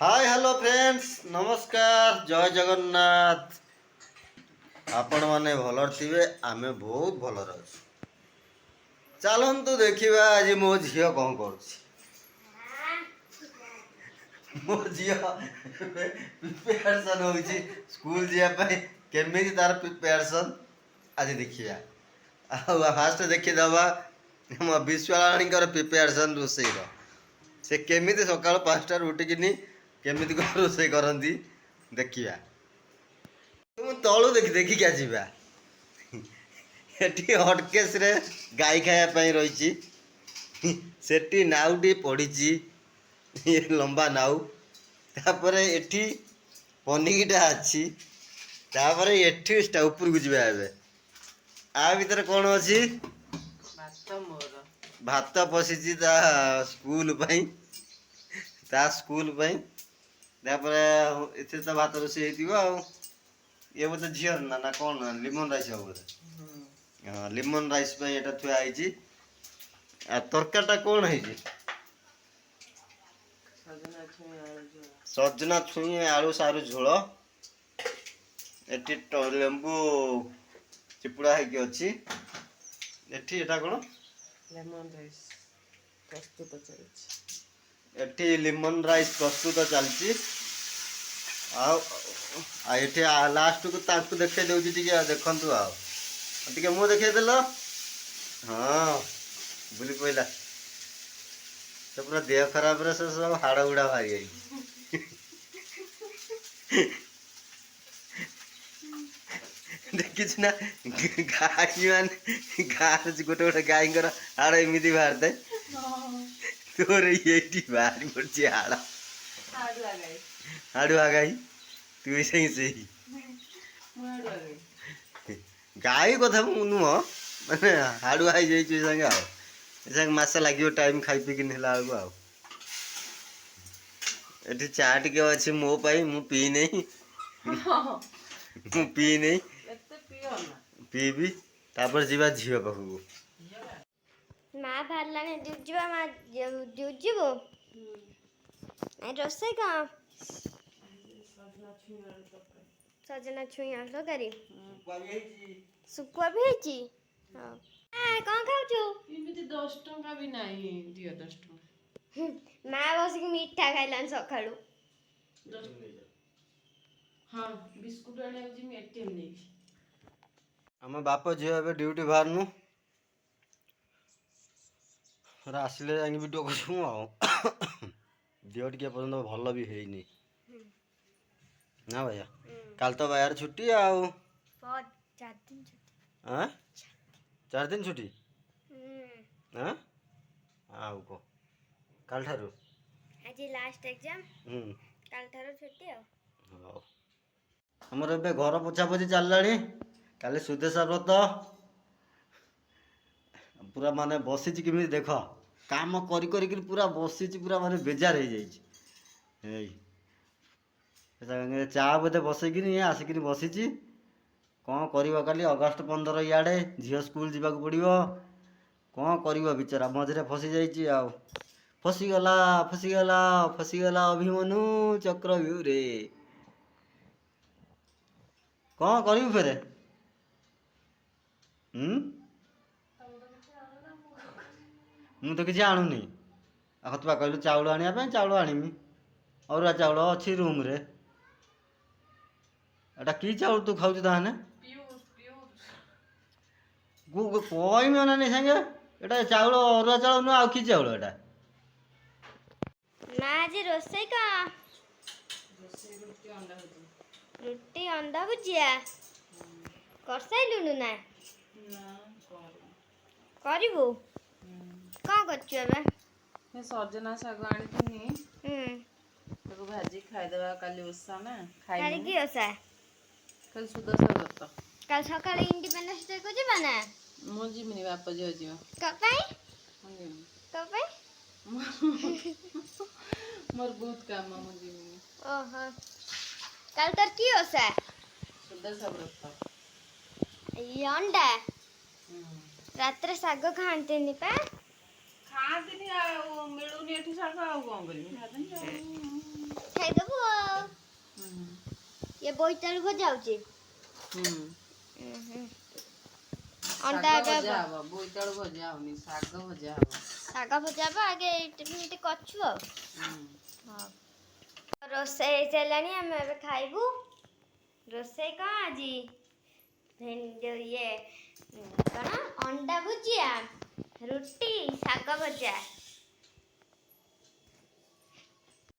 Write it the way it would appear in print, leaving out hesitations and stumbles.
Hi hello friends नमस्कार जय जगन्नाथ। आपण माने भलर थिबे आमे बहुत भलर अछु। चलंतु देखिबा आज मो झियो कौन करूछि। मो झियो प्रिपरेशन होछि स्कूल जिया पय केमिति तार प्रिपरेशन आज देखिया। आ फास्ट देखि दबा हम विश्वाराणी कर प्रिपरेशन रोसई रो से केमिति सकाळ 5 टा उठिकिनी केमिति को रोसई करंती देखिया। तुम तळु देखि क्या जीवा एटी हटकेस रे गाई खाया पई रहिछि सेटी नाउटी पडिछि ये लंबा नाउ तापरे एठी पनिकिटा अछि तापरे एठी स्टा ऊपर को जीवा एबे आ भीतर कोन अछि भात पसिछि ता स्कूल पई तापरे एथे तो भात रोसे हेतिबो आ ये बोते झियर ना ना कोन लेमन राइस हो बोते हां लेमन राइस पे एटा थुआ आइछि आ तरकाटा कोन हेछि सजना छुई आलू सारू झोल एटी लेंबू चिपुड़ा है कि अछि एटी एटा कोन लेमन राइस प्रस्तुत चलछि एटी लेमन राइस प्रस्तुत चलछि आ एटी लास्ट को ताकू देखे देउछि टिके देखंतु आ टिके मु देखे देलो हां बुली पइला तो पूरा देह खराब रे से सब हाड़ उड़ा भारी आई देखिछ ना गाई मान गार गोटे गोटे गाई कर हाड़ एमिति बाहरते तोर एटी बाहर पड़छि हाड़ गाई तू सही गाई कथा नुह माने हाड़ुआ हो जाइए संगे आ संगे मस लगे टाइम खाई पी नेला बेलू आ एटी चा टिके अच्छी मो पाई मु पी नहीं मु पी नहीं पीबी तापर जीवा झियो पाखु माँ बाहर ड्यूटी माँ ड्यूटी वो रोसे का सजना छुई आलू तरकारी सुकुआ भी है कौन खाऊ एमिति 10 टंका भी नहीं दियो 10 टंका माँ बस की मीठा खाइलान सकाळू हां बिस्कुट आने जी में एटीएम नहीं हम बाप झियो ए ड्यूटी बाहरनु आसिले जाकि वीडियो करू आ देह टिके पर्यंत भल भी हैनी ना भैया काल तो बाहर छुट्टी आउ 4 दिन छुट्टी हां 4 दिन छुट्टी हां आउ को काल ठारू आज लास्ट एग्जाम काल ठारू छुट्टी आ हां हमर बे घर पोछा पोछी चललाणी काले सुदेशा व्रत पूरा माने बसी किमी देख काम करी करी पूरा बसी पूरा माने बेजार हो जाइए चा बोधे बसैकिन आसिक बसी कौन कर खाली अगस्ट 15 इे झील स्कूल जावाक पड़ो कौन कर बिचारा मझे फसी जा फसीगला फसीगला फसीगला अभिमन्यु चक्रव्यूह रे कौन कर फेरे मु तो किसी आणुनी तुआ कहलु चाउल आने चाउल आनमी अरुआ चाउल अच्छी रूम रे एटा की चाउल तू खाऊ ताने कहमी ना नहीं संगे एटा चाउल अरुआ चाउल नुह आउ कि चाउल एटा माँ आज रोसे का रुटी अंडा भुजिया कर साइलुनु ना करिवो कौन करछु एबे हे सजना साग आनिथिनी ताको भाजी खाइ देबा काली ओसा ना खाइ काली की ओसा कल सुदशा व्रत कल सकाळे इंडिपेंडेंस डे को जीवा ना मो जिमिनी बाप जियो जियो कपाई कपाई मोर बहुत काम मो जिमिनी ओहो कल तर की ओसा सुदशा व्रत ये अंडा रात्रे साग खाते नहीं पा खाते नहीं मिलूनी एठी साग आ कोन करी खाते नहीं ବୋଇତାଳୁ ଭଜା ହଉଛି। ଅଣ୍ଡା ଶାଗ ଭଜା ହବ, ବୋଇତାଳୁ ଭଜା ହଉନି, ଶାଗ ଭଜା ହବ। ଶାଗ ଭଜା ହବ ଆଗେ ଏମିତି କଛୁ ଆଉ। ହଁ ରୋଷେଇ ହେଇସାରିଲାଣି, ଆମେ ଏବେ ଖାଇବୁ। ରୋଷେଇ କ'ଣ ଆଜି? ଇଏ କ'ଣ ଅଣ୍ଡା ଭୁଜିଆ, ରୁଟି, ଶାଗ ଭଜା।